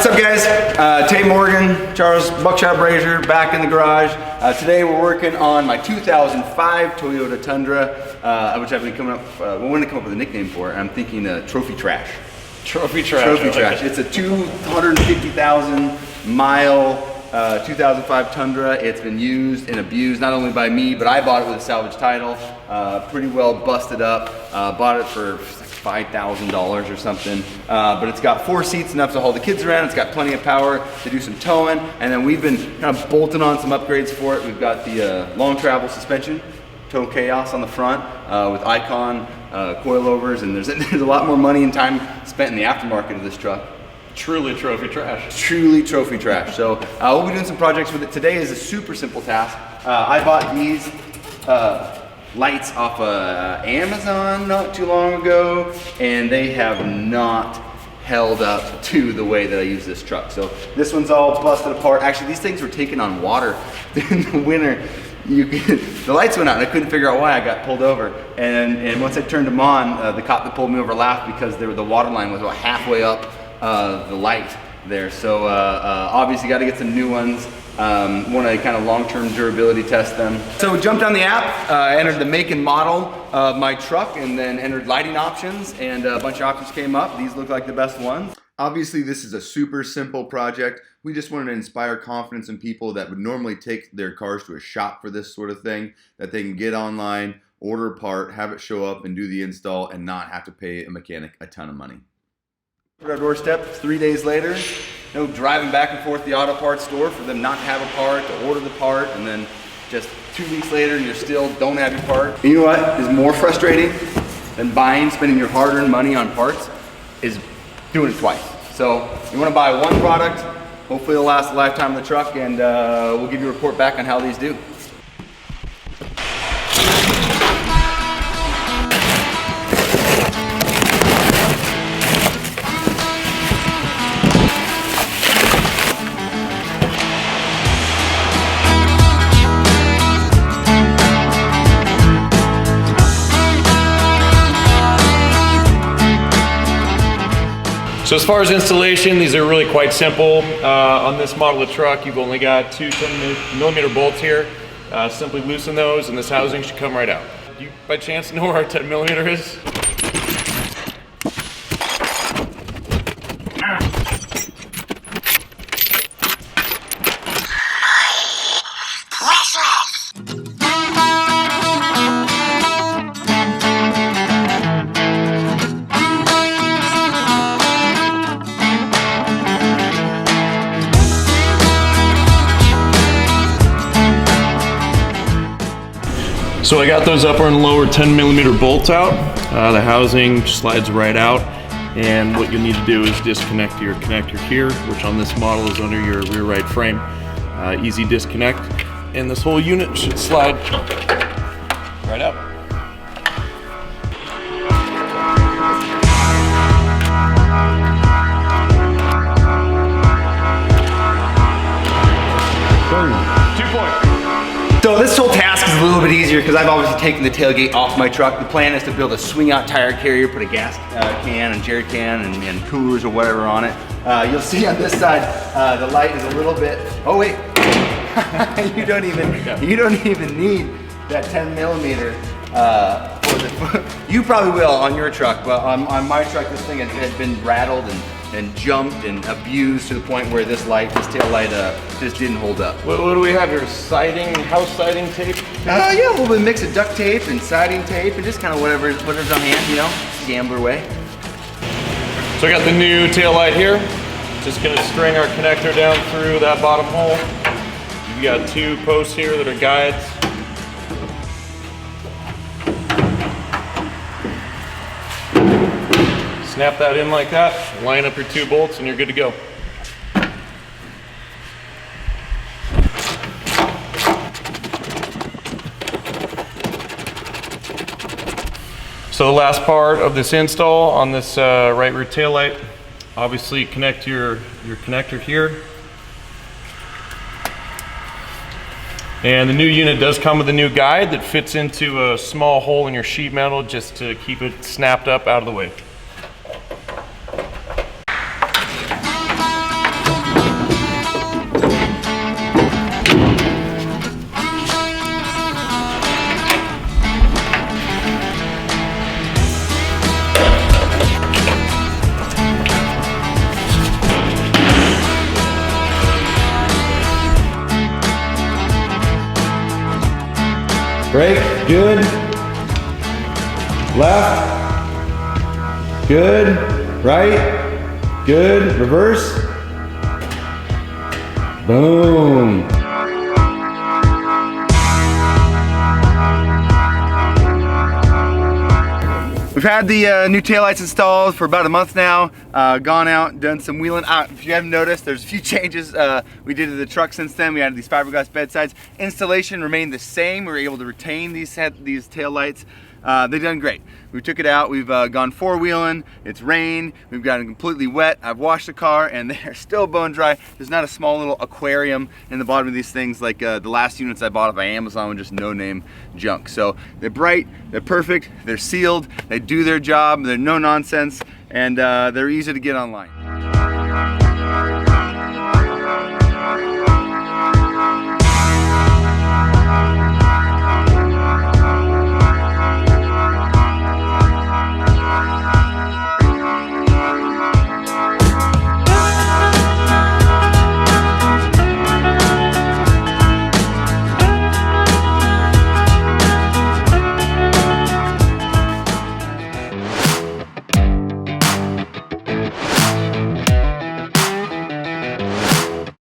What's up guys? Tate Morgan, Charles Buckshot Brazier, back in the garage. Today we're working on my 2005 Toyota Tundra, which I've been coming up, wanting to come up with a nickname for it. I'm thinking Trophy Trash. Trophy Trash. Trophy Trash. It's a 250,000 mile 2005 Tundra. It's been used and abused not only by me, but I bought it with a salvage title. Pretty well busted up. Bought it for $5,000 or something, but it's got 4 seats, enough to haul the kids around. It's got plenty of power to do some towing, and then we've been kind of bolting on some upgrades for it. We've got the long travel suspension, Tow Chaos on the front with Icon coilovers, and there's a lot more money and time spent in the aftermarket of this truck. Truly trophy trash. Truly trophy trash. So we'll be doing some projects with it. Today is a super simple task. I bought these lights off Amazon not too long ago, and they have not held up to the way that I use this truck. So this one's all busted apart. Actually, these things were taking on water in the winter. The lights went out and I couldn't figure out why. I got pulled over, and once I turned them on, the cop that pulled me over laughed because the water line was about halfway up the light there. So obviously got to get some new ones. Want to kind of long-term durability test them. So we jumped on the app, entered the make and model of my truck, and then entered lighting options, and a bunch of options came up. These look like the best ones. Obviously this is a super simple project. We just wanted to inspire confidence in people that would normally take their cars to a shop for this sort of thing, that they can get online, order a part, have it show up and do the install, and not have to pay a mechanic a ton of money. At our doorstep 3 days later, no driving back and forth the auto parts store for them not to have a part, to order the part, and then just 2 weeks later and you still don't have your part. And you know what is more frustrating than spending your hard-earned money on parts, is doing it twice. So you want to buy one product, hopefully it'll last the lifetime of the truck, and we'll give you a report back on how these do. So as far as installation, these are really quite simple. On this model of truck, you've only got 2 10mm bolts here. Simply loosen those and this housing should come right out. Do you by chance know where our 10mm is? So I got those upper and lower 10mm bolts out. The housing slides right out, and what you'll need to do is disconnect your connector here, which on this model is under your rear right frame. Easy disconnect, and this whole unit should slide right out. Boom. 2 point. So this whole task is a little bit easier because I've obviously taken the tailgate off my truck. The plan is to build a swing out tire carrier, put a gas can and jerry can and coolers or whatever on it. You'll see on this side, the light is a little bit, oh wait, you don't even need that 10mm you probably will on your truck, but on my truck this thing had been rattled and jumped and abused to the point where this tail light just didn't hold up. What do we have here? Siding, house siding tape? Yeah, a little bit mix of duct tape and siding tape and just kind of whatever's on hand, you know, gambler way. So I got the new tail light here. Just gonna string our connector down through that bottom hole. You've got 2 posts here that are guides. Snap that in like that, line up your 2 bolts, and you're good to go. So the last part of this install on this right rear tail light, obviously connect your connector here. And the new unit does come with a new guide that fits into a small hole in your sheet metal just to keep it snapped up out of the way. Brake, good. Left, good. Right, good. Reverse. Boom. We've had the new taillights installed for about a month now. Gone out, done some wheeling. If you haven't noticed, there's a few changes we did to the truck since then. We added these fiberglass bedsides. Installation remained the same. We were able to retain these taillights. They've done great. We took it out, we've gone four-wheeling, it's rained, we've gotten completely wet, I've washed the car, and they're still bone dry. There's not a small little aquarium in the bottom of these things like the last units I bought off of Amazon with just no-name junk. So they're bright, they're perfect, they're sealed, they do their job, they're no nonsense, and they're easy to get online.